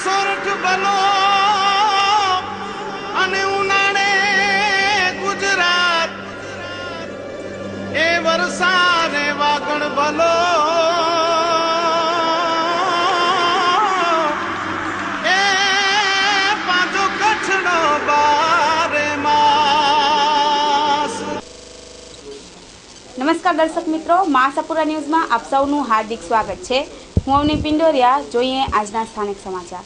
સોરઠ બલો અને ઉનાળે ગુજરાત એ વરસાદે વાગણ બલો એ પાંચો કચ્છનો બારે માસ। નમસ્કાર દર્શક મિત્રો, આશાપુરા ન્યૂઝમાં આપ સૌનું હાર્દિક સ્વાગત છે। હું અવની પિંડોરિયા। જોઈએ આજના સ્થાનિક સમાચાર।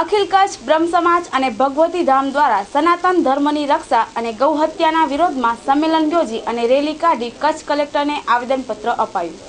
અખિલ કચ્છ બ્રહ્મ સમાજ અને ભગવતી ધામ દ્વારા સનાતન ધર્મની રક્ષા અને ગૌ હત્યાના વિરોધમાં સંમેલન યોજી અને રેલી કાઢી કચ્છ કલેક્ટરને આવેદનપત્ર અપાયું।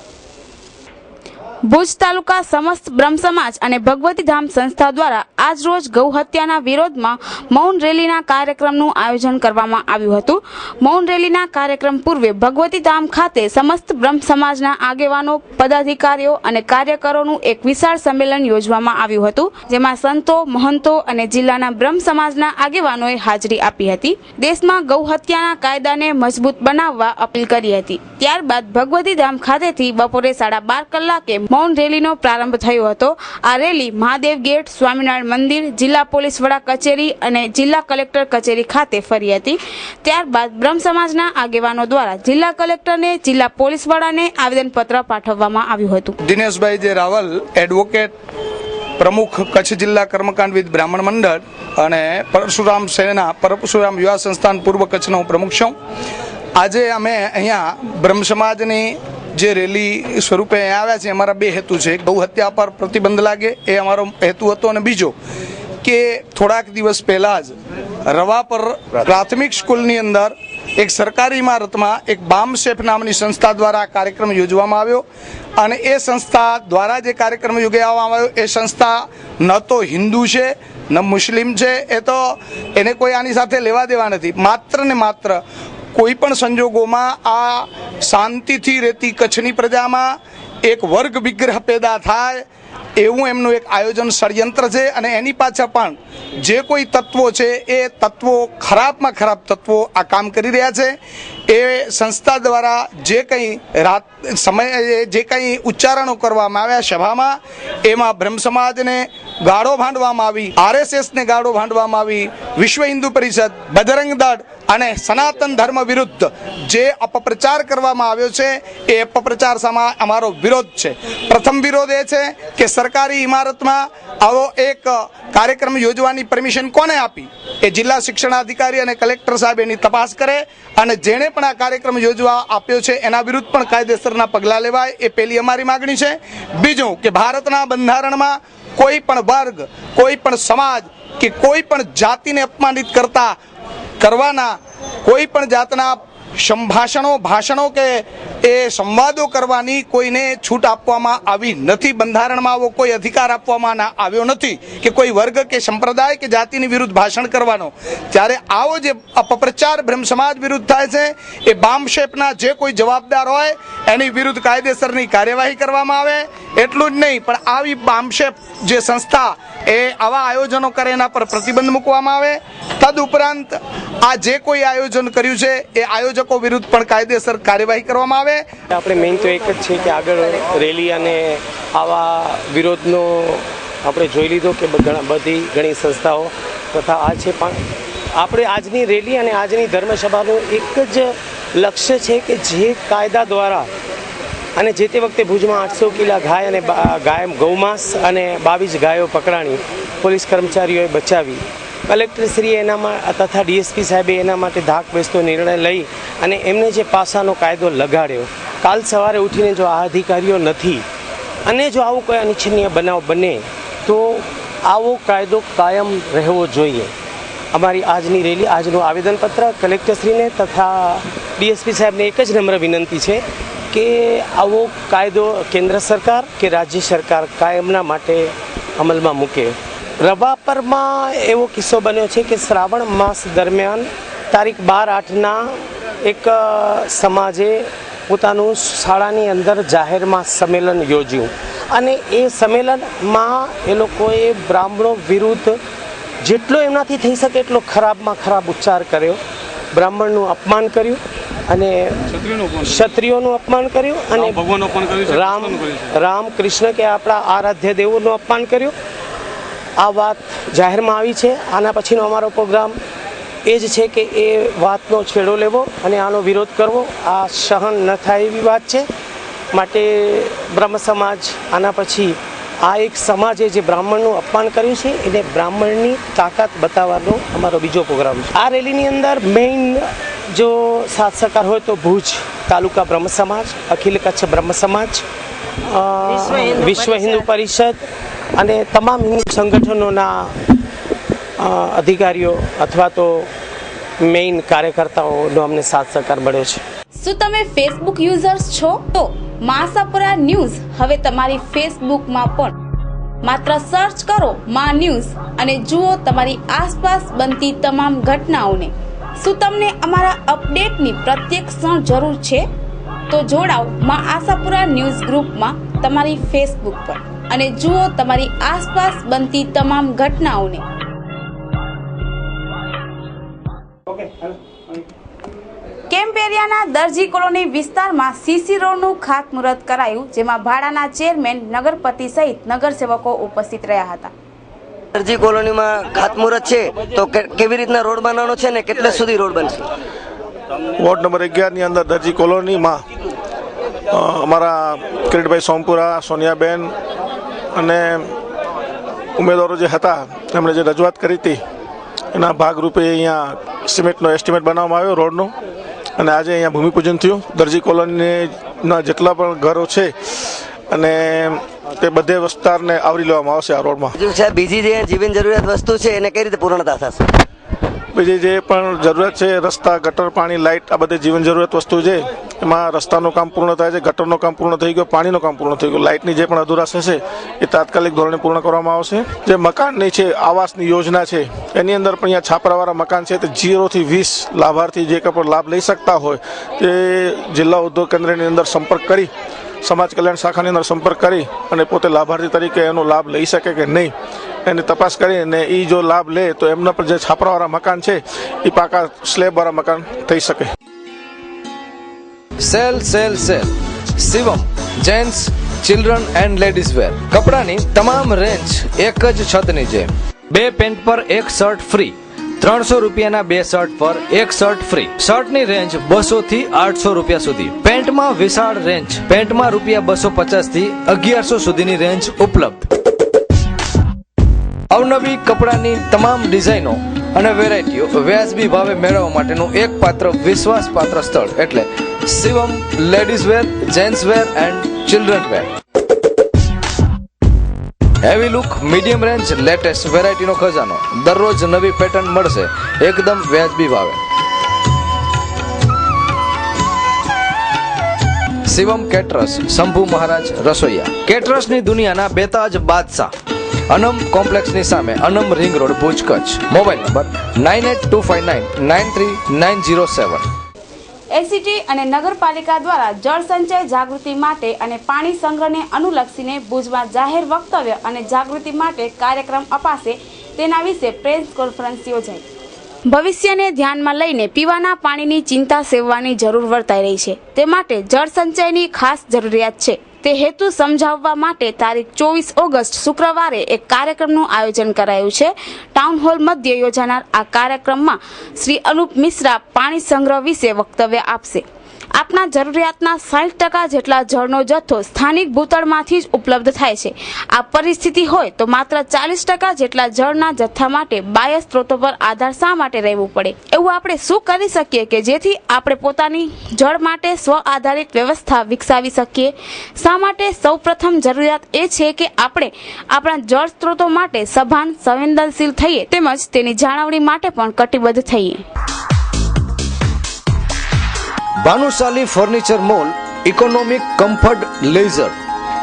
ભુજ તાલુકા સમસ્ત બ્રહ્મ સમાજ અને ભગવતી ધામ સંસ્થા દ્વારા આજ રોજ ગૌ હત્યાના વિરોધમાં મૌન રેલીના કાર્યક્રમનું આયોજન કરવામાં આવ્યું હતું। મૌન રેલીના કાર્યક્રમ પૂર્વે ભગવતી ધામ ખાતે સમસ્ત બ્રહ્મ સમાજના આગેવાનો, પદાધિકારીઓ અને કાર્યકરોનું એક વિશાળ સંમેલન યોજવામાં આવ્યું હતું, જેમાં સંતો, મહંતો અને જિલ્લાના બ્રહ્મ સમાજના આગેવાનોએ હાજરી આપી હતી। દેશમાં ગૌ હત્યાના કાયદાને મજબૂત બનાવવા અપીલ કરી હતી। ત્યારબાદ ભગવતી ધામ ખાતેથી બપોરે 12:30 કલાકે મૌન રેલીનો પ્રારંભ થયો હતો। આ રેલી મહાદેવ ગેટ, સ્વામિનારાયણ મંદિર, જિલ્લા પોલીસ વડા કચેરી અને જિલ્લા કલેક્ટર કચેરી ખાતે ફરી હતી। ત્યારબાદ બ્રહ્મ સમાજના આગેવાનો દ્વારા જિલ્લા કલેક્ટરને, જિલ્લા પોલીસ વડાને આવેદનપત્ર પાઠવવામાં આવ્યું હતું। દિનેશભાઈ જે રાવલ, એડવોકેટ, પ્રમુખ કચ્છ જિલ્લા કર્મકાંડ બ્રાહ્મણ મંડળ અને પરશુરામ સેના, પરશુરામ યુવા સંસ્થાન પૂર્વ કચ્છનો હું પ્રમુખ છું। આજે અમે અહીંયા બ્રહ્મ સમાજની જે રેલી સ્વરૂપે આવ્યા છે, અમારા બે હેતુ છે। ગૌ હત્યા પર પ્રતિબંધ લાગે એ અમારો હેતુ હતો, અને બીજો કે થોડાક દિવસ પહેલાં જ રવા પર પ્રાથમિક સ્કૂલની અંદર એક સરકારી ઇમારતમાં એક બામ શેફ નામની સંસ્થા દ્વારા કાર્યક્રમ યોજવામાં આવ્યો, અને એ સંસ્થા દ્વારા જે કાર્યક્રમ યોજવામાં આવ્યો એ સંસ્થા ન તો હિન્દુ છે ન મુસ્લિમ છે, એ તો એને કોઈ આની સાથે લેવા દેવા નથી। માત્ર ને માત્ર કોઈ પણ સંજોગોમાં આ શાંતિથી રહેતી કચ્છની પ્રજામાં એક વર્ગ વિગ્રહ પેદા થાય એવું એમનું એક આયોજન ષડયંત્ર છે, અને એની પાછળ પણ જે કોઈ તત્વો છે એ તત્વો ખરાબમાં ખરાબ તત્વો આ કામ કરી રહ્યા છે। એ સંસ્થા દ્વારા જે કંઈ જે કંઈ ઉચ્ચારણો કરવામાં આવ્યા સભામાં, એમાં બ્રહ્મ સમાજને ગાળો ભાંડવામાં આવી, RSSને ગાળો ભાંડવામાં આવી, વિશ્વ હિન્દુ પરિષદ, બજરંગ દળ અને સનાતન ધર્મ વિરુદ્ધ જે અપપ્રચાર કરવામાં આવ્યો છે એ અપપ્રચાર સામે અમારો વિરોધ છે। પ્રથમ વિરોધ એ છે કે સરકારી ઇમારતમાં આવો એક કાર્યક્રમ યોજવાની પરમિશન કોને આપી? એ જિલ્લા શિક્ષણાધિકારી અને કલેક્ટર સાહેબ એની તપાસ કરે, અને જેણે પણ આ કાર્યક્રમ યોજવા આપ્યો છે એના વિરુદ્ધ પણ કાયદેસરના પગલાં લેવાય, એ પહેલી અમારી માગણી છે। બીજું કે ભારતના બંધારણમાં કોઈ પણ વર્ગ, કોઈ પણ સમાજ કે કોઈ પણ જાતિને અપમાનિત કરવાના કોઈ પણ જાતના સંભાષણો, ભાષણો કે એ સંવાદો કરવાની કોઈને છૂટ આપવામાં આવી નથી। બંધારણમાં આવો કોઈ અધિકાર આપવામાં આવ્યો નથી કે કોઈ વર્ગ કે સંપ્રદાય કે જાતિની વિરુદ્ધ ભાષણ કરવાનો। ત્યારે આવો જે અપપ્રચાર બ્રહ્મ સમાજ વિરુદ્ધ થાય છે, એ બામશેપના જે કોઈ જવાબદાર હોય એની વિરુદ્ધ કાયદેસરની કાર્યવાહી કરવામાં આવે। એટલું જ નહીં, પણ આવી બામશેપ જે સંસ્થા એ આવા આયોજનો કરે એના પર પ્રતિબંધ મૂકવામાં આવે। તદુપરાંત આ જે કોઈ આયોજન કર્યું છે એ આયોજકો વિરુદ્ધ પણ કાયદેસર કાર્યવાહી કરવામાં આવે। આપણે મેઇન તો એક જ છે કે આગળ રેલી અને આવા વિરોધનો આપણે જોઈ લીધો કે ઘણી સંસ્થાઓ તથા આ છે, પણ આપણે આજની રેલી અને આજની ધર્મસભાનું એક જ લક્ષ્ય છે કે જે કાયદા દ્વારા અને જે તે વખતે ભુજમાં 800 કિલા ગાય અને ગૌમાંસ અને 22 ગાયો પકડાણી પોલીસ કર્મચારીઓએ બચાવી, કલેક્ટરશ્રીએ એનામાં તથા ડીએસપી સાહેબે એના માટે ધાક બેસતો નિર્ણય લઈ અને એમને જે પાસાનો કાયદો લગાડ્યો, કાલ સવારે ઉઠીને જો આ અધિકારીઓ નથી અને જો આવું કોઈ અનિચ્છનીય બનાવ બને તો આવો કાયદો કાયમ રહેવો જોઈએ। અમારી આજની રેલી, આજનું આવેદનપત્ર કલેક્ટરશ્રીને તથા ડીએસપી સાહેબને એક જ નમ્ર વિનંતી છે કે આવો કાયદો કેન્દ્ર સરકાર કે રાજ્ય સરકાર કાયમના માટે અમલમાં મૂકે। રવાપરમાં એવો કિસ્સો બન્યો છે કે શ્રાવણ માસ દરમિયાન તારીખ 12/8ના એક સમાજે પોતાનું શાળાની અંદર જાહેરમાં સંમેલન યોજ્યું, અને એ સંમેલનમાં એ લોકોએ બ્રાહ્મણો વિરુદ્ધ જેટલો એમનાથી થઈ શકે એટલો ખરાબમાં ખરાબ ઉચ્ચાર કર્યો, બ્રાહ્મણનું અપમાન કર્યું અને ક્ષત્રિયોનું અપમાન કર્યું અને રામ કૃષ્ણ કે આપણા આરાધ્ય દેવોનું અપમાન કર્યું. આ વાત જાહેરમાં આવી છે. આના પછીનો અમારો પ્રોગ્રામ એ જ છે કે એ વાતનો છેડો લેવો અને આનો વિરોધ કરવો. આ સહન ન થાય એવી વાત છે. માટે બ્રહ્મ સમાજ આના પછી આ એક સમાજે જે બ્રાહ્મણનું અપમાન કર્યું છે એને બ્રાહ્મણની તાકાત બતાવવાનો અમારો બીજો પ્રોગ્રામ છે. આ રેલીની અંદર મેઇન જો સાથ સહકાર હોય તો ભુજ તાલુકા બ્રહ્મ સમાજ, અખિલ કચ્છ બ્રહ્મ સમાજ, વિશ્વ હિન્દુ પરિષદ અને તમામ હિન્દુ સંગઠનોના અધિકારીઓ અથવા તો મેઇન કાર્યકર્તાઓનો અમને સાથ સહકાર મળ્યો છે. શું તમે ફેસબુક યુઝર્સ છો? તો માસાપુરા ન્યૂઝ હવે તમારી ફેસબુકમાં પણ. માત્ર સર્ચ કરો મા ન્યૂઝ અને જુઓ તમારી આસપાસ બનતી તમામ ઘટનાઓને. શું તમને અમારા અપડેટની પ્રત્યેક ક્ષણ જરૂર છે? તો જોડાઓ મા આશાપુરા ન્યૂઝ ગ્રુપમાં તમારી ફેસબુક પર અને જુઓ તમારી આસપાસ બનતી તમામ ઘટનાઓને. કેમ્પ એરિયાના દરજી કોલોની વિસ્તારમાં સીસી રોડનું ખાતમુહૂર્ત કરાયું, જેમાં ભાડાના ચેરમેન, નગરપતિ સહિત નગરસેવકો ઉપસ્થિત રહ્યા હતા. દરજી કોલોનીમાં ખાતમુહૂર્ત છે તો કેવી રીતના રોડ બનાવવાનો છે ને કેટલે સુધી રોડ બનશે? વોર્ડ નંબર 11 ની અંદર દરજી કોલોનીમાં અમારા કિરીટભાઈ સોમપુરા, સોનિયાબેન અને ઉમેદવારો જે હતા એમણે જે રજૂઆત કરી હતી એના ભાગરૂપે અહીંયા સિમેન્ટનો એસ્ટિમેટ બનાવવામાં આવ્યો રોડનો અને આજે અહીંયા ભૂમિપૂજન થયું. દરજી કોલોનીના જેટલા પણ ઘરો છે અને તે બધે વિસ્તારને આવરી લેવામાં આવશે આ રોડમાં. બીજી જે જીવન જરૂરિયાત વસ્તુ છે એને કઈ રીતે પૂર્ણતા થશે? બીજી જે પણ જરૂરિયાત છે રસ્તા, ગટર, પાણી, લાઇટ, આ બધી જીવન જરૂરિયાત વસ્તુ છે એમાં રસ્તાનું કામ પૂર્ણ થાય છે, ગટરનું કામ પૂર્ણ થઈ ગયું, પાણીનું કામ પૂર્ણ થઈ ગયું. લાઇટની જે પણ અધુરાશ હશે એ તાત્કાલિક ધોરણે પૂર્ણ કરવામાં આવશે. જે મકાનની છે આવાસની યોજના છે એની અંદર પણ અહીંયા છાપરાવાળા મકાન છે તે 0 થી 20 લાભાર્થી જે પણ લાભ લઈ શકતા હોય તે જિલ્લા ઉદ્યોગ કેન્દ્રની અંદર સંપર્ક કરી, સમાજ કલ્યાણ શાખાની અંદર સંપર્ક કરી અને પોતે લાભાર્થી તરીકે એનો લાભ લઈ શકે કે નહીં એની તપાસ કરીને એ જો લાભ લે તો એમના પર જે છાપરાવાળા મકાન છે એ પાકા સ્લેબવાળા મકાન થઈ શકે. Sale sale sale Shivam gents, children and ladies wear કપડાની તમામ રેન્જ એક જ છત નીચે. 2 પેન્ટ પર 1 શર્ટ ફ્રી. 300 રૂપિયાના 2 શર્ટ પર 1 શર્ટ ફ્રી. શર્ટની રેન્જ 200 થી 800 રૂપિયા સુધી. પેન્ટમાં વિશાળ રેન્જ. પેન્ટમાં રૂપિયા 250 થી 1100 સુધીની રેન્જ ઉપલબ્ધ. અવનવી કપડાની તમામ ડિઝાઇનો અને વેરાયટીઓ વ્યાજબી ભાવે મેળવવા માટેનું એકમાત્ર વિશ્વાસપાત્ર સ્થળ એટલે Shivam ladies wear, gents wear and children wear. Heavy look, medium range, latest વેરાયટીનો ખજાનો. દરરોજ નવી પેટર્ન મળશે એકદમ વ્યાજબી ભાવે. શિવમ કેટરસ, શંભુ મહારાજ રસોઈયા. કેટરસની દુનિયાના બેતાજ બાદશાહ. અનમ કોમ્પ્લેક્સની સામે, Anam ring road, Bhuj, Kutch. Mobile number 9825993907. ACT અને નગરપાલિકા દ્વારા જળ સંચય જાગૃતિ માટે અને પાણી સંગ્રહને અનુલક્ષીને ભુજમાં જાહેર વક્તવ્ય અને જાગૃતિ માટે કાર્યક્રમ અપાશે તેના વિશે પ્રેસ કોન્ફરન્સ યોજાઈ. ભવિષ્યને ધ્યાનમાં લઈને પીવાના પાણીની ચિંતા સેવવાની જરૂર વર્તાઈ રહી છે. તે માટે જળ સંચયની ખાસ જરૂરિયાત છે. તે હેતુ સમજાવવા માટે તારીખ 24 ઓગસ્ટ શુક્રવારે એક કાર્યક્રમનું આયોજન કરાયું છે. ટાઉન હોલ મધ્યે યોજાનાર આ કાર્યક્રમમાં શ્રી અનુપ મિશ્રા પાણી સંગ્રહ વિશે વક્તવ્ય આપશે. આપના જરૂરિયાતના 60% જેટલા જળનો જથ્થો સ્થાનિક ભૂતળમાંથી જ ઉપલબ્ધ થાય છે. આ પરિસ્થિતિ હોય તો માત્ર 40% જેટલા જળના જથ્થા માટે બાહ્ય સ્ત્રોતો પર આધાર શા માટે રહેવું પડે? એવું આપણે શું કરી શકીએ કે જેથી આપણે પોતાની જળ માટે સ્વ આધારિત વ્યવસ્થા વિકસાવી શકીએ? શા માટે સૌપ્રથમ જરૂરિયાત એ છે કે આપણે આપણા જળ સ્ત્રોતો માટે સભાન, સંવેદનશીલ થઈએ તેમજ તેની જાળવણી માટે પણ કટિબદ્ધ થઈએ. Bhanushali furniture mall, economic, comfort, leisure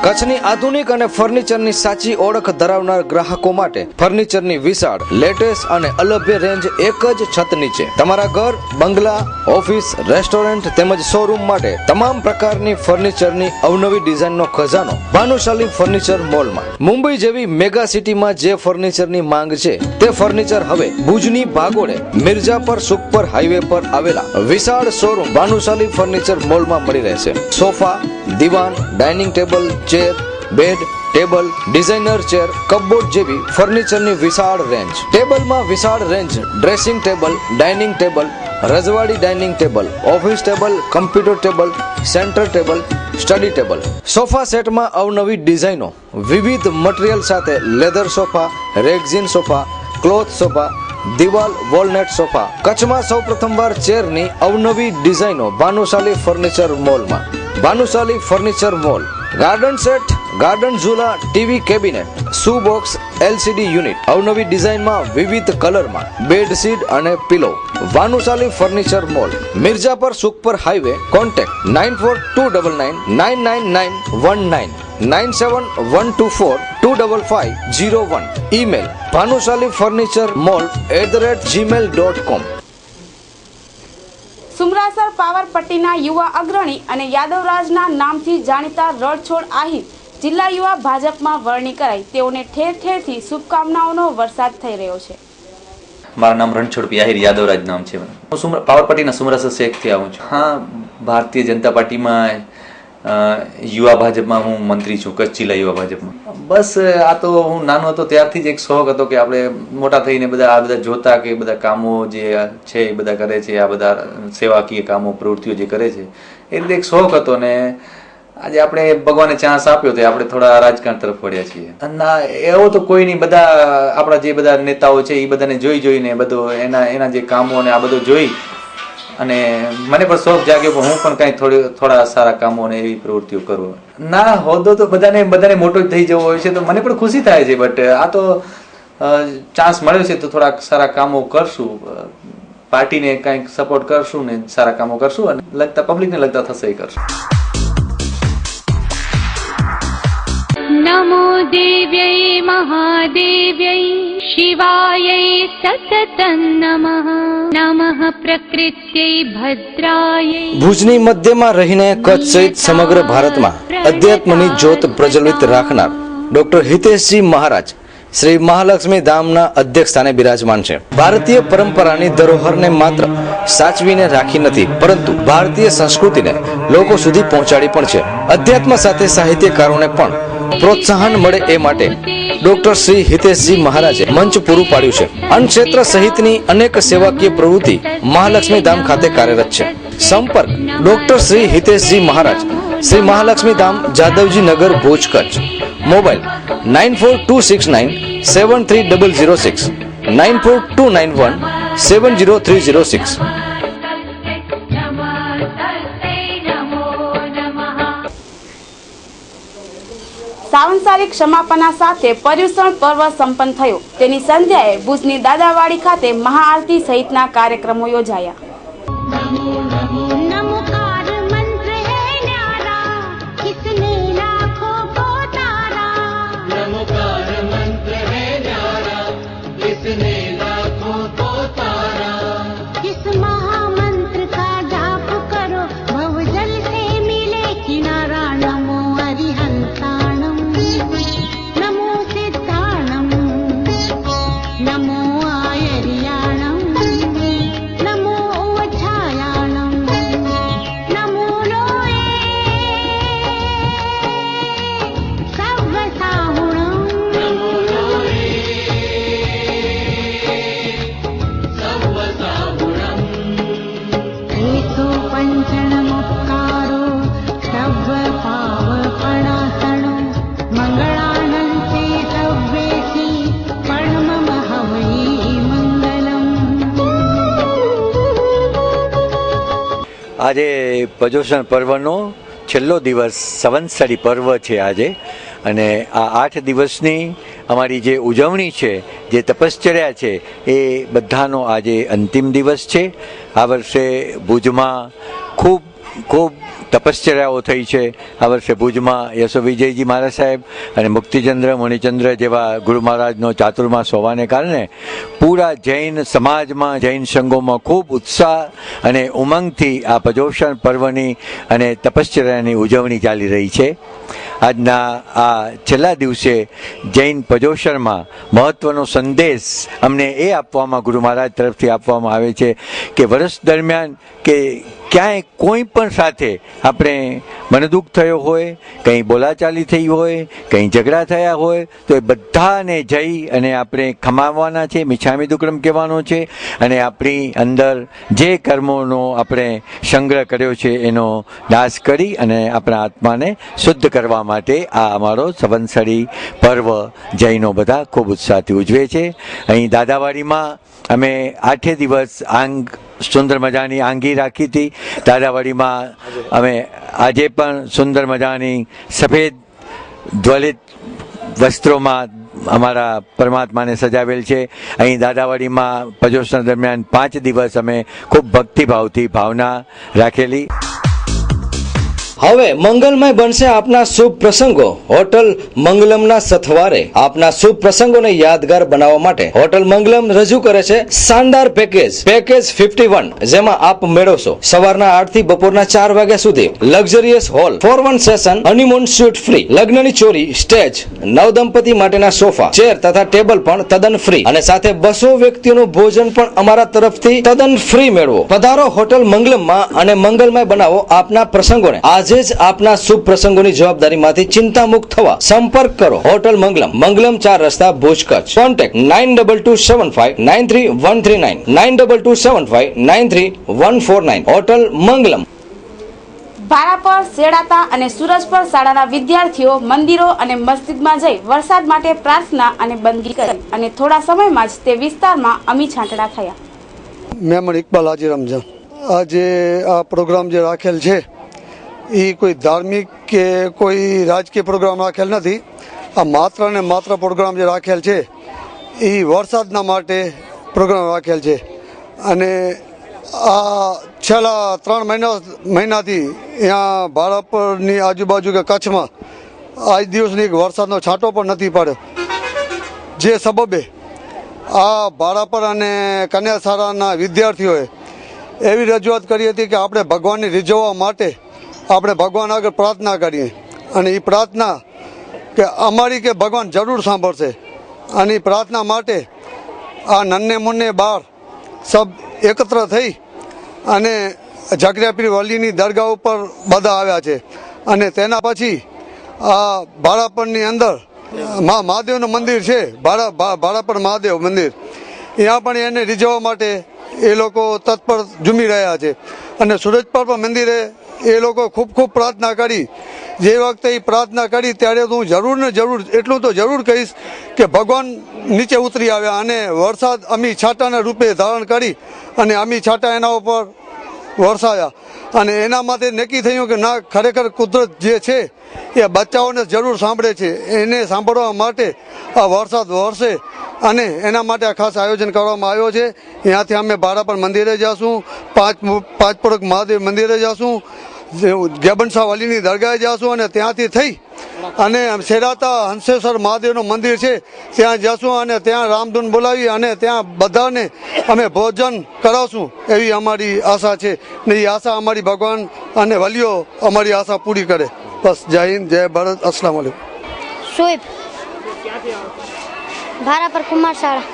કચ્છની આધુનિક અને ફર્નિચરની સાચી ઓળખ ધરાવનાર ગ્રાહકો માટે ફર્નિચરની વિશાળ, લેટેસ્ટ અને અલભ્ય રેન્જ એક જ છત નીચે. તમારા ઘર, બંગલા, ઓફિસ, રેસ્ટોરન્ટ તેમજ શોરૂમ માટે તમામ પ્રકારની ફર્નિચરની અવનવી ડિઝાઇનનો ખજાનો ભાનુશાલી ફર્નિચર મોલમાં. મુંબઈ જેવી મેગા સિટીમાં જે ફર્નિચરની માંગ છે તે ફર્નિચર હવે ભુજની ભાગોળે મિર્જાપર સુખપર હાઈવે પર આવેલા વિશાળ શોરૂમ ભાનુશાલી ફર્નિચર મોલમાં મળી રહેશે. સોફા, દીવાન, dining table, chair, bed, table, designer chair, cupboard જેવી ફર્નિચરની વિશાળ રેન્જ. ટેબલમાં વિશાળ range dressing table, dining table, રજવાડી dining table, office table, computer table, centre table, study table. Sofa સેટમાં અવનવી ડિઝાઇનો, વિવિધ મટીરીયલ સાથે leather sofa, rexine sofa, cloth sofa, દિવાલ વોલનેટ સોફા. કચ્છમાં સૌ પ્રથમવાર ચેરની અવનવી ડિઝાઇનો ભાનુશાલી ફર્નિચર મોલમાં. Bhanushali furniture mall. Garden set, garden ઝૂલા, TV cabinet, shoe box, LCD unit, અવનવી ડિઝાઇનમાં વિવિધ કલરમાં, બેડશીટ અને pillow. Bhanushali furniture mall, Mirjapar Sukhpar highway. Contact 9429999919, 9712425501. Email bhanushaliFurnitureMall@gmail.com. Sumrasar Pavar પટ્ટીના યુવા અગ્રણી અને યાદવરાજના નામથી જાણીતા રણછોડ આહિર જિલ્લા યુવા ભાજપમાં વરણી કરાઈ. તેઓને ઠેર ઠેરથી શુભકામનાઓનો વરસાદ થઈ રહ્યો છે. મારું નામ રણછોડ આહિર યાદવરાજ નામ છે. હું પાવર પાર્ટીના સુમરાસર શેખથી આવું છું. હા, ભારતીય જનતા પાર્ટીમાં યુવા ભાજપમાં હું મંત્રી છું, કચ્છ જિલ્લા યુવા ભાજપમાં. બસ આ તો હું નાનો હતો ત્યારથી જ એક શોખ હતો કે આપણે મોટા થઈને આ બધા જોતા કે બધા કામો જે છે એ બધા કરે છે, આ બધા સેવાકીય કામો પ્રવૃત્તિઓ જે કરે છે એ રીતે એક શોખ હતો. ને આજે આપણે ભગવાને ચાન્સ આપ્યો તો આપણે થોડા રાજકારણ તરફ વળ્યા છીએ. ના, એવો તો કોઈ નહીં. બધા આપણા જે બધા નેતાઓ છે એ બધાને જોઈને બધું એના જે કામો અને આ બધું જોઈ અને મને પણ શોખ જાગ્યો કે હું પણ કઈ થોડા સારા કામો અને એવી પ્રવૃત્તિઓ કરું. ના, હોદ્દો તો બધાને મોટો થઈ જવો હોય છે તો મને પણ ખુશી થાય છે. બટ આ તો ચાન્સ મળ્યો છે તો થોડાક સારા કામો કરશું, પાર્ટીને કંઈક સપોર્ટ કરશું ને સારા કામો કરશું અને પબ્લિકને લગતા થશે એ કરશું. नमो देव्यै महादेव्यै शिवायै सततं नमः नमः प्रकृत्यै भद्रायै. ભુજની મધ્યમાં રહીને કચ્છ સહિત સમગ્ર ભારતમાં અધ્યાત્મની જ્યોત પ્રજ્વલિત રાખનાર ડોક્ટર હિતેશજી મહારાજ શ્રી મહાલક્ષ્મી ધામના અધ્યક્ષ સ્થાને બિરાજમાન છે. ભારતીય પરંપરાની ધરોહરને માત્ર સાચવીને રાખી નથી, પરંતુ ભારતીય સંસ્કૃતિને લોકો સુધી પહોંચાડી પણ છે. અધ્યાત્મ સાથે સાહિત્યકારોને પણ પ્રોત્સાહન મળે એ માટે ડોક્ટર શ્રી હિતેશજી મહારાજે મંચ પૂરું પાડ્યું છે. અન્ન ક્ષેત્ર સહિતની અનેક સેવાકીય પ્રવૃત્તિ મહાલક્ષ્મી ધામ ખાતે કાર્યરત છે. સંપર્ક ડોક્ટર શ્રી હિતેશજી મહારાજ, શ્રી મહાલક્ષ્મી ધામ, જાદવજી નગર, ભુજ, કચ્છ. મોબાઈલ 9426973006, 9429170306. સાવંતસારી ક્ષમાપના સાથે પર્યુષણ પર્વ સંપન્ન થયો. તેની સંધ્યાએ ભુજની દાદાવાડી ખાતે મહાઆરતી સહિતના કાર્યક્રમો યોજાયા. આજે પર્યુષણ પર્વનો છેલ્લો દિવસ સંવત્સરી પર્વ છે આજે, અને આ 8 દિવસની અમારી જે ઉજવણી છે, જે તપશ્ચર્યા છે, એ બધાનો આજે અંતિમ દિવસ છે. આ વર્ષે ભુજમાં ખૂબ ખૂબ તપશ્ચર્યાઓ થઈ છે. આ વર્ષે ભુજમાં યશો વિજયજી મહારાજ સાહેબ અને મુક્તિચંદ્ર મણિચંદ્ર જેવા ગુરુ મહારાજનો ચાતુર્માસ હોવાને કારણે પૂરા જૈન સમાજમાં જૈન સંઘોમાં ખૂબ ઉત્સાહ અને ઉમંગથી આ પર્યુષણ પર્વની અને તપશ્ચર્યાની ઉજવણી ચાલી રહી છે. આજના આ છેલ્લા દિવસે જૈન પર્યુષણમાં મહત્વનો સંદેશ અમને એ આપવામાં ગુરુ મહારાજ તરફથી આપવામાં આવે છે કે વર્ષ દરમિયાન કે ક્યાંય કોઈ પણ સાથે આપણે મનદુખ થયો હોય, કંઈ બોલાચાલી થઈ હોય, કંઈ ઝઘડા થયા હોય તો એ બધાને જઈ અને આપણે ખમાવવાના છે, મિચ્છામી દુક્કડમ કહેવાનો છે અને આપણી અંદર જે કર્મોનો આપણે સંગ્રહ કર્યો છે એનો નાશ કરી અને આપણા આત્માને શુદ્ધ કરવા માટે આ અમારો સંવત્સરી પર્વ જૈનો બધા ખૂબ ઉત્સાહથી ઉજવે છે. અહીં દાદાવાડીમાં અમે 8 દિવસ સુંદર મજાની આંગી રાખી હતી. દાદાવાડીમાં અમે આજે પણ સુંદર મજાની સફેદ જ્વલિત વસ્ત્રોમાં અમારા પરમાત્માને સજાવેલ છે. અહીં દાદાવાડીમાં પર્યુષણ દરમિયાન 5 દિવસ અમે ખૂબ ભક્તિભાવથી ભાવના રાખેલી. હવે મંગલમય બનશે આપના શુભ પ્રસંગો. હોટલ મંગલમના સથવારે આપના શુભ પ્રસંગોને યાદગાર બનાવવા માટે હોટલ મંગલમ રજૂ કરે છે શાનદાર પેકેજ 51, જેમાં આપ મેળવશો સવારના 8 થી બપોરના 4 વાગ્યા સુધી luxurious hall, 4-1 session, honeymoon suite free, લગ્નની ચોરી, સ્ટેજ, નવદંપતિ માટેના સોફા, ચેર તથા ટેબલ પણ તદ્દન ફ્રી અને સાથે 200 વ્યક્તિઓનું ભોજન પણ અમારા તરફથી તદ્દન ફ્રી મેળવો. પધારો હોટલ મંગલમમાં અને મંગલમય બનાવો આપના પ્રસંગોને. આજે જ આપના શુભ પ્રસંગોની જવાબદારીમાંથી ચિંતા મુક્ત થવા સંપર્ક કરો હોટલ મંગલમ, મંગલમ 4 રસ્તા, ભુજ, કચ્છ. કોન્ટેક્ટ 9275931139, 9275931149. હોટલ મંગલમ. ભારાપર, સેડાતા અને સુરજપર શાળાના વિદ્યાર્થીઓ મંદિરો અને મસ્જિદમાં જઈ વરસાદ માટે પ્રાર્થના અને બંદગી કરી અને થોડા સમયમાં જ તે વિસ્તારમાં અમી છાંટણા થયા. મેમણ ઇકબાલ હાજી રમજાન. આજે આ પ્રોગ્રામ જે રાખેલ છે એ કોઈ ધાર્મિક કે કોઈ રાજકીય પ્રોગ્રામ રાખેલ નથી. આ માત્ર ને માત્ર પ્રોગ્રામ જે રાખેલ છે એ વરસાદના માટે પ્રોગ્રામ રાખેલ છે. અને આ છેલ્લા 3 મહિનાથી અહીંયા ભારાપરની આજુબાજુ કે કચ્છમાં આજ દિવસની વરસાદનો છાંટો પણ નથી પડ્યો. જે સબબે આ ભારાપર અને કન્યા શાળાના વિદ્યાર્થીઓએ એવી રજૂઆત કરી હતી કે આપણે ભગવાનને રીઝવવા માટે આપણે ભગવાન આગળ પ્રાર્થના કરીએ અને એ પ્રાર્થના કે અમારી કે ભગવાન જરૂર સાંભળશે. અને એ પ્રાર્થના માટે આ નન્ને મુન્ને બાર સબ એકત્ર થઈ અને જગરિયાપીર વલીની દરગાહ ઉપર બધા આવ્યા છે. અને તેના પછી આ ભારાપરની અંદર મહાદેવનું મંદિર છે, ભારાપર મહાદેવ મંદિર, ત્યાં પણ એને રીઝવવા માટે એ લોકો તત્પર ઝૂમી રહ્યા છે. અને સુરજપર પણ મંદિરે એ લોકો ખૂબ ખૂબ પ્રાર્થના કરી. જે વખતે એ પ્રાર્થના કરી ત્યારે હું જરૂર એટલું તો જરૂર કહીશ કે ભગવાન નીચે ઉતરી આવ્યા અને વરસાદ અમી છાંટાના રૂપે ધારણ કરી અને અમી છાંટા એના ઉપર વરસાયા. અને એના માટે નક્કી થયું કે ના, ખરેખર કુદરત જે છે એ બચ્ચાઓને જરૂર સાંભળે છે. એને સાંભળવા માટે આ વરસાદ વરસે અને એના માટે આ ખાસ આયોજન કરવામાં આવ્યો છે. ત્યાંથી અમે ભારાપર મંદિરે જઈશું, પાંચપોરક મહાદેવ મંદિરે જઈશું, ગેબનશાહ વલીની દરગાહે જઈશું અને ત્યાંથી થઈ અને શેરાતા હંસેશ્વર મહાદેવનું મંદિર છે ત્યાં જઈશું અને ત્યાં રામધૂન બોલાવી અને ત્યાં બધાને અમે ભોજન કરાવશું એવી અમારી આશા છે. ને એ આશા અમારી ભગવાન અને વલીઓ અમારી આશા પૂરી કરે. બસ. જય હિન્દ, જય ભારત, અસ્સલામ વાલેકુમ. શોએબ ભારાપર કુમાર શાળા.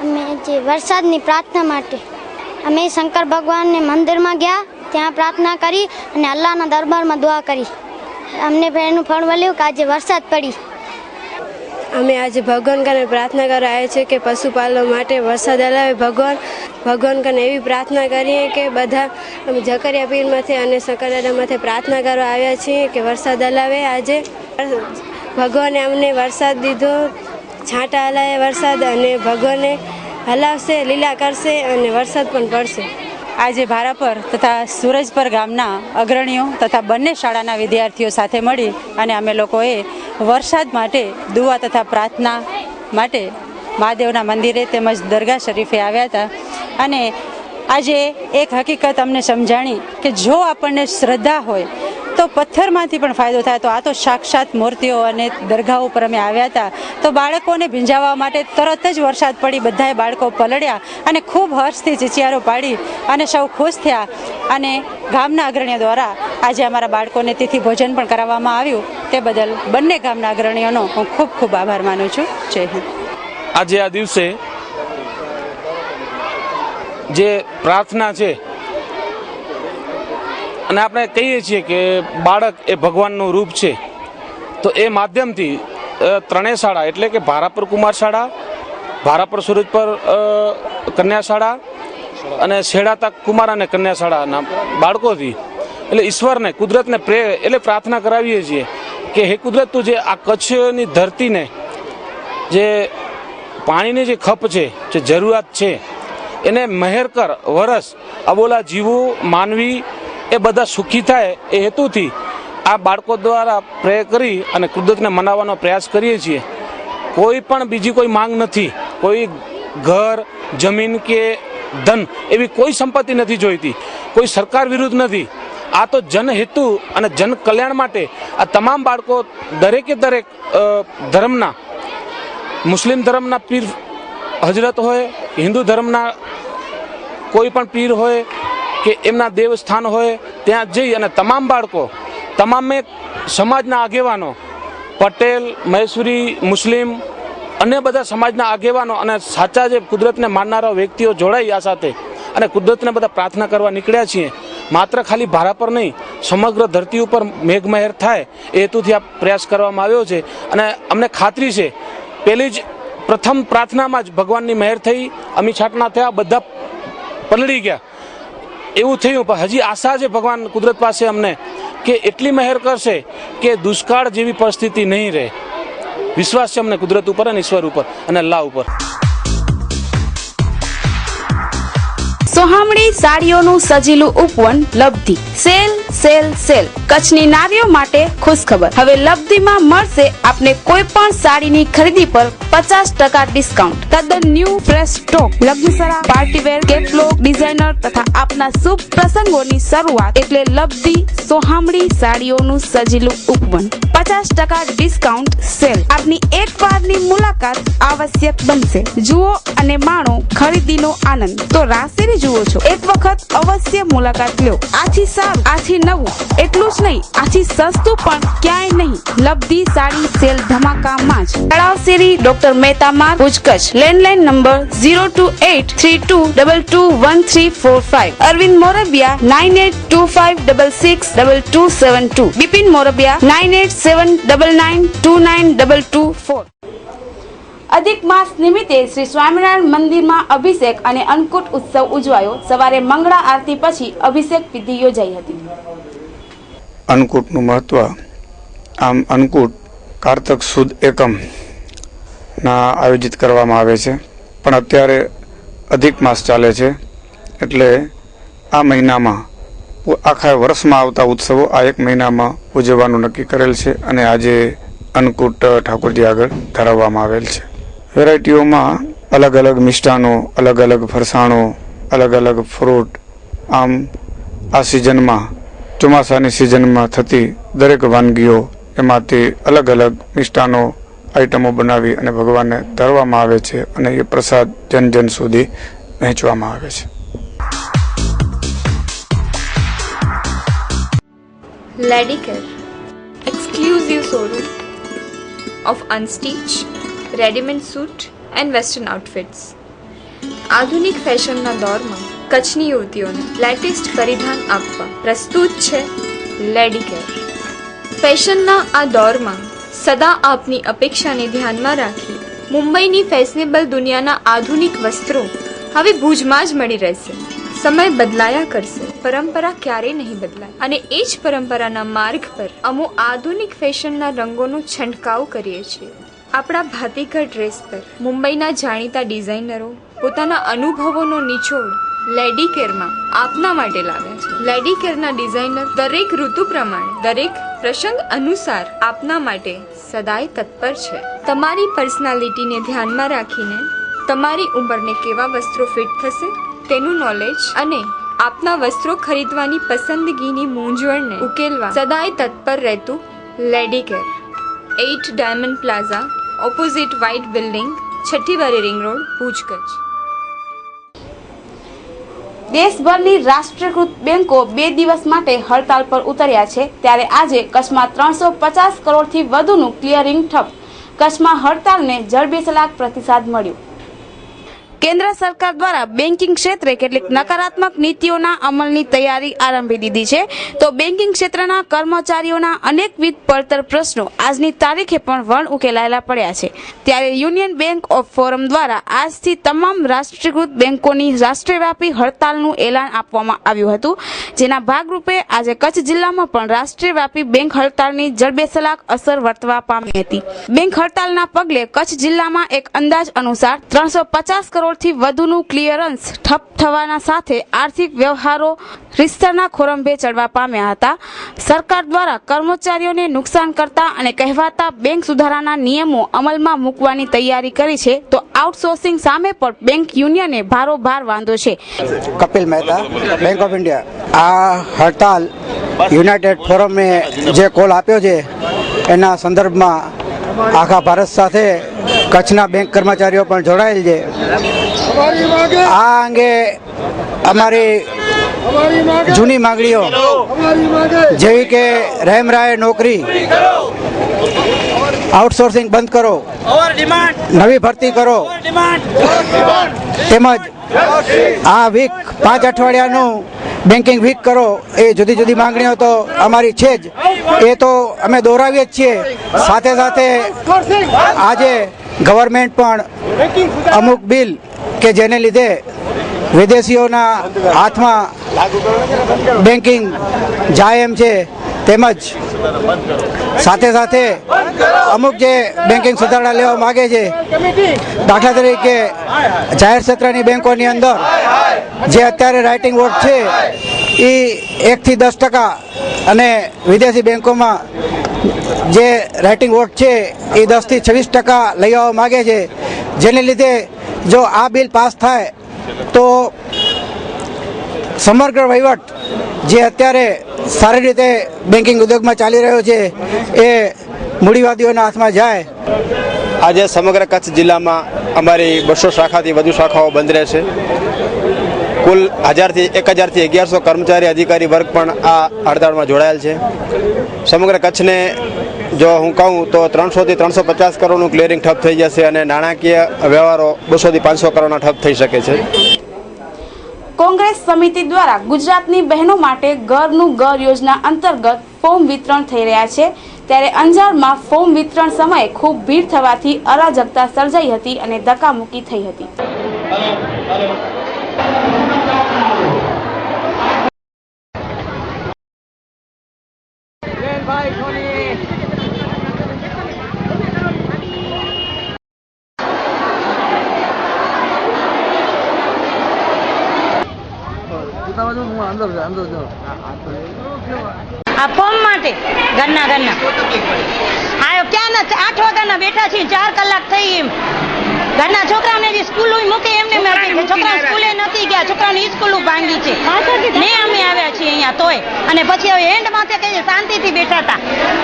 અમે જે વરસાદની પ્રાર્થના માટે અમે શંકર ભગવાનને મંદિરમાં ગયા, ત્યાં પ્રાર્થના કરી અને અલ્લાહના દરબારમાં દુઆ કરી. અમને એનું ફળ મળ્યું કે આજે વરસાદ પડી. અમે આજે ભગવાન કને પ્રાર્થના કરવા આવ્યા છીએ કે પશુપાલન માટે વરસાદ હલાવે. ભગવાન કને એવી પ્રાર્થના કરીએ કે બધા જકરિયા પીરમાંથી અને શંકરદાદામાંથી પ્રાર્થના કરવા આવ્યા છીએ કે વરસાદ હલાવે. આજે ભગવાને અમને વરસાદ દીધો, છાંટા હલાવે વરસાદ, અને ભગવાને હલાવશે, લીલા કરશે અને વરસાદ પણ પડશે. આજે ભારાપર તથા સુરજપર ગામના અગ્રણીઓ તથા બંને શાળાના વિદ્યાર્થીઓ સાથે મળી અને અમે લોકોએ વરસાદ માટે દુઆ તથા પ્રાર્થના માટે મહાદેવના મંદિરે તેમજ દરગાહ શરીફે આવ્યા હતા. અને આજે એક હકીકત અમને સમજાણી કે જો આપણને શ્રદ્ધા હોય તો પથ્થરમાંથી પણ ફાયદો થાય. તો આ તો સાક્ષાત મૂર્તિઓ અને દરગાહ ઉપર અમે આવ્યા હતા તો બાળકોને ભીંજાવવા માટે તરત જ વરસાદ પડી, બધાએ બાળકો પલળ્યા અને ખૂબ હર્ષથી ચીચિયારો પાડી અને સૌ ખુશ થયા. અને ગામના અગ્રણીઓ દ્વારા આજે અમારા બાળકોને તિથિ ભોજન પણ કરાવવામાં આવ્યું. તે બદલ બંને ગામના અગ્રણીઓનો હું ખૂબ ખૂબ આભાર માનું છું. જય હિન્દ. આજે આ દિવસે જે પ્રાર્થના છે અને આપણે કહીએ છીએ કે બાળક એ ભગવાનનું રૂપ છે, તો એ માધ્યમથી ત્રણેય શાળા એટલે કે ભારાપર કુમાર શાળા, ભારાપર સુરજપર કન્યા શાળા અને શેડાતા કુમાર અને કન્યા શાળાના બાળકોથી એટલે ઈશ્વરને, કુદરતને એટલે પ્રાર્થના કરાવીએ છીએ કે હે કુદરત, તું જે આ કચ્છની ધરતીને જે પાણીની જે ખપ છે, જે જરૂરિયાત છે, એને મહેર કર. વરસ અબોલા જીવો માનવી એ બધા સુખી થાય એ હેતુથી આ બાળકો દ્વારા પ્રે કરી અને કુદરતને મનાવવાનો પ્રયાસ કરીએ છીએ. કોઈ પણ બીજી કોઈ માંગ નથી, કોઈ ઘર, જમીન કે ધન એવી કોઈ સંપત્તિ નથી જોઈતી, કોઈ સરકાર વિરુદ્ધ નથી. આ તો જનહેતુ અને જન કલ્યાણ માટે આ તમામ બાળકો દરેકે દરેક ધર્મના, મુસ્લિમ ધર્મના પીર હજરત હોય, હિન્દુ ધર્મના કોઈ પણ પીર હોય કે એમના દેવસ્થાન હોય ત્યાં જઈ અને તમામ બાળકો, તમામે સમાજના આગેવાનો, પટેલ, મહેશ્વરી, મુસ્લિમ, અન્ય બધા સમાજના આગેવાનો અને સાચા જે કુદરતને માનનારા વ્યક્તિઓ જોડાઈ આ સાથે અને કુદરતને બધા પ્રાર્થના કરવા નીકળ્યા છીએ. માત્ર ખાલી ભારા પર નહીં, સમગ્ર ધરતી ઉપર મેઘમહેર થાય એ હેતુથી આ પ્રયાસ કરવામાં આવ્યો છે. અને અમને ખાતરી છે પહેલી જ પ્રથમ પ્રાર્થનામાં જ ભગવાનની મહેર થઈ, અમી છાટના થયા, બધા પલળી ગયા એવું થયું. પણ હજી આશા છે ભગવાન કુદરત પાસે અમને કે એટલી મહેર કરશે કે દુષ્કાળ જેવી પરિસ્થિતિ નહીં રહે. વિશ્વાસ છે અમને કુદરત ઉપર અને ઈશ્વર ઉપર અને અલ્લાહ ઉપર. સોહામણી સાડીઓનું સજીલું ઉપવન લબ્ધિ. Sale sale sale. કચ્છની નારીઓ માટે ખુશખબર. હવે લબ્ધિમાં મળશે આપને કોઈ પણ સાડીની ખરીદી પર 50% ડિસ્કાઉન્ટ. તદ્દન ન્યૂ ફ્રેશ સ્ટોક. લગ્નસરા, પાર્ટીવેર, કેટલોગ, ડિઝાઇનર તથા આપના શુભ પ્રસંગોની શરૂઆત એટલે લબ્ધિ સોહામણી સાડીઓનું સજીલું ઉપવન. 50% ડિસ્કાઉન્ટ સેલ. આપની એક વારની મુલાકાત આવશ્યક બનશે. જુઓ અને માણો ખરીદીનો આનંદ. તો રાશિની જુઓ છો, એક વખત અવશ્ય મુલાકાત લો. આથી સારું, આથી નવું, એટલું જ નહીં, આથી સસ્તું પણ ક્યાંય નહીં. લબ્ધિ સાડી સેલ ધમાકામાં જ. તળાવ શેરી, ડોક્ટર મહેતા માર્ગ, ભુજ, કચ્છ. Landline number 02832221345. અરવિંદ મોરબિયા 9825662272. બિપિન મોરબિયા 9879929224. અધિક માસ નિમિત્તે શ્રી સ્વામિનારાયણ મંદિરમાં અભિષેક અને અન્નકૂટ ઉત્સવ ઉજવાયો. સવારે મંગળા આરતી પછી અભિષેક વિધિ યોજાઈ હતી. અન્નકૂટનું મહત્વ. આમ અન્નકૂટ કારતક સુદ એકમ ના આયોજિત કરવામાં આવે છે, પણ અત્યારે અધિક માસ ચાલે છે એટલે આ મહિનામાં આખા વર્ષમાં આવતા ઉત્સવો આ એક મહિનામાં ઉજવવાનું નક્કી કરેલ છે અને આજે અન્નકૂટ ઠાકોરજી આગળ ધરાવવામાં આવેલ છે. વેરાયટીઓમાં અલગ અલગ મિષ્ટાનો, અલગ અલગ ફરસાણો, અલગ અલગ ફ્રૂટ. આમ આ સિઝનમાં, ચોમાસાની સિઝનમાં થતી દરેક વાનગીઓ, એમાંથી અલગ અલગ મિષ્ટાનો આઈટમો બનાવી અને ભગવાનને ધરવામાં આવે છે અને એ પ્રસાદ જન જન સુધી વહેંચવામાં આવે છે. Ladicare, exclusive showroom of unstitched, ready-made suit and western outfits. આધુનિક ફેશનના દોરમાં કચ્છની યુવતીઓને લેટેસ્ટ પરિધાન આપવા પ્રસ્તુત છે લેડીકેર. ફેશનના આ દોરમાં સદા આપની અપેક્ષાને ધ્યાનમાં રાખી મુંબઈની ફેશનેબલ દુનિયાના આધુનિક વસ્ત્રો હવે ભુજમાં જ મળી રહેશે. સમય બદલાયા કરશે, પરંપરા ક્યારેય નહીં બદલાય. અને એ જ પરંપરાના માર્ગ પર અમો આધુનિક ફેશનના રંગોનો છંટકાવ કરીએ છીએ. આપણા ભાતીગળ ડ્રેસ પર મુંબઈના જાણીતા ડિઝાઇનરો પોતાના અનુભવોનો નિચોડ લેડીકેરમાં આપના માટે લાવ્યા છે. લેડીકેરના ડિઝાઇનર દરેક ઋતુ પ્રમાણે, દરેક પ્રસંગ અનુસાર આપના માટે સદાય તત્પર છે. તમારી પર્સનાલિટીને ધ્યાનમાં રાખીને તમારી ઉંમરને કેવા વસ્ત્રો ફિટ થશે તેનું નોલેજ અને આપના વસ્ત્રો ખરીદવાની પસંદગીની મૂંઝવણને ઉકેલવા સદાય તત્પર રહેતું લેડીકેર, 8 diamond plaza, opposite white building, છઠ્ઠી બારી રિંગ રોડ, ભુજ, કચ્છ. દેશભરની રાષ્ટ્રીયકૃત બેંકો 2 દિવસ માટે હડતાલ પર ઉતર્યા છે, ત્યારે આજે કચ્છમાં 350 કરોડથી વધુનું ક્લિયરિંગ ઠપ. કચ્છમાં હડતાલને જડબેસલાક પ્રતિસાદ મળ્યો. કેન્દ્ર સરકાર દ્વારા બેન્કિંગ ક્ષેત્રે કેટલીક નકારાત્મક નીતિઓના અમલની તૈયારી આરંભી દીધી છે, તો બેન્કિંગ ક્ષેત્રના કર્મચારીઓના અનેકવિધ પડતર પ્રશ્નો આજની તારીખે પણ વણ ઉકેલાયેલા પડ્યા છે. ત્યારે યુનિયન બેંક ઓફ ફોરમ દ્વારા આજથી તમામ રાષ્ટ્રીયકૃત બેંકોની રાષ્ટ્રવ્યાપી હડતાલનું એલાન આપવામાં આવ્યું હતું, જેના ભાગરૂપે આજે કચ્છ જિલ્લામાં પણ રાષ્ટ્રવ્યાપી બેંક હડતાલની જડબેસલાક અસર વર્તવા પામી હતી. બેંક હડતાલના પગલે કચ્છ જિલ્લામાં એક અંદાજ અનુસાર 350 કરોડ થી વધુનું ક્લિયરન્સ ઠપ થવાના સાથે આર્થિક વ્યવહારો રીતસરના ખોરંભે ચડવા પામ્યા હતા. સરકાર દ્વારા કર્મચારીઓને નુકસાન કરતા અને કહેવાતા બેંક સુધારાના નિયમો અમલમાં મૂકવાની તૈયારી કરી છે, તો આઉટસોર્સિંગ સામે પણ બેંક યુનિયને ભારોભાર વાંધો છે. Kapil Mehta, bank of India. આ હડતાલ યુનાઇટેડ ફોરમે જે કોલ આપ્યો છે એના સંદર્ભમાં આખા ભારત સાથે કચ્છના બેંક કર્મચારીઓ પણ જોડાયેલ છે. આ અંગે અમારી જૂની માંગણીઓ જેવી કે રહેમરાય નોકરી, આઉટસોર્સિંગ બંધ કરો, નવી ભરતી કરો, તેમજ આ વીક 5 અઠવાડિયાનું બેન્કિંગ વીક કરો, એ જુદી જુદી માંગણીઓ તો અમારી છે જ, એ તો અમે દોહરાવીએ જ છીએ. સાથે સાથે આજે ગવર્મેન્ટ પણ અમુક બિલ કે જેને લીધે વિદેશીઓના હાથમાં બેન્કિંગ જાય એમ છે, તેમજ સાથે સાથે અમુક જે બેન્કિંગ સુધારણા લેવા માગે છે, દાખલા તરીકે જાહેર ક્ષેત્રની બેંકોની અંદર જે અત્યારે રાઇટિંગ વોટ છે એ 1 થી 10% અને વિદેશી બેંકોમાં જે રાઇટિંગ વોટ છે એ 10 થી 26% લઈ આવવા માગે છે, જેને લીધે જો આ બિલ પાસ થાય તો સમગ્ર વહીવટ જે અત્યારે સારી રીતે બેન્કિંગ ઉદ્યોગમાં ચાલી રહ્યો છે એ મૂડીવાદીઓના હાથમાં જાય. આજે સમગ્ર કચ્છ જિલ્લામાં અમારી 200 શાખાથી વધુ શાખાઓ બંધ રહેશે. કુલ 1000 થી 1100 કર્મચારી અધિકારી વર્ગ પણ આ હડતાળમાં જોડાયેલ છે. સમગ્ર કચ્છને જો હું કહું તો 300 થી 350 કરોડનું ક્લિયરિંગ ઠપ થઈ જશે અને નાણાકીય વ્યવહારો 200 થી 500 કરોડના ઠપ થઈ શકે છે. કોંગ્રેસ સમિતિ દ્વારા ગુજરાતની બહેનો માટે ઘરનું ઘર યોજના અંતર્ગત ફોર્મ વિતરણ થઈ રહ્યા છે, ત્યારે અંજારમાં ફોર્મ વિતરણ સમયે ખૂબ ભીડ થવાથી અરાજકતા સર્જાઈ હતી અને ધક્કામુક્કી થઈ હતી. આ ફોર્મ માટે ઘરના આ ક્યાં 8 વાગ્યાના બેઠા છીએ, 4 કલાક થઈ. એમ ઘરના છોકરાઓને જે સ્કૂલ મૂકે એમને છોકરા સ્કૂલે નથી ગયા, છોકરાઓની સ્કૂલો ભાંગી છે ને અમે આવ્યા છીએ અહીંયા તોય. અને પછી હવે એન્ડ માથે કહીએ શાંતિથી બેઠા હતા,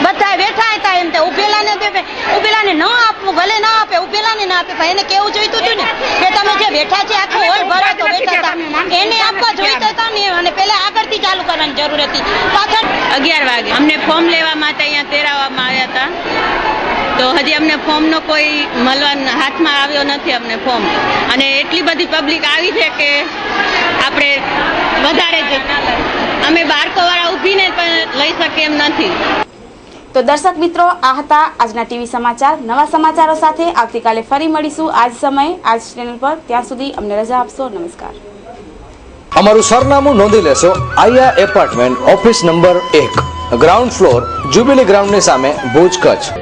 બધા બેઠા હતા એમ તો ઉભેલાને ન આપવું, ભલે ના આપે, ઉભેલાને ના આપે, એને કેવું જોઈતું હતું ને કે તમે જે બેઠા છે આખો હોલ ભરો તો બેઠા હતા એને આપવા જોઈતા હતા ને, અને પહેલા આગળથી ચાલુ કરવાની જરૂર હતી. પાછળ 11 વાગે અમને ફોર્મ લેવા માટે અહીંયા તેરાવવામાં આવ્યા હતા, તો હજી અમને ફોર્મનો કોઈ હાથમાં આવ્યો નથી અમને ફોર્મ. અને એટલી બધી પબ્લિક આવી છે કે આપણે વધારે જ અમે બાળકોવાળા ઊભીને પણ લઈ શકીએ એમ નથી. તો દર્શક મિત્રો, આ હતા આજના ટીવી સમાચાર. નવા સમાચારો સાથે આવતીકાલે ફરી મળીશું આજ સમયે આજ ચેનલ પર. ત્યાં સુધી અમને રજા આપશો. નમસ્કાર. અમારું સરનામું નોંધી લેશો. Aaya apartment, office number 1, ground floor, jubilee ગ્રાઉન્ડની સામે, ભુજ, કચ્છ.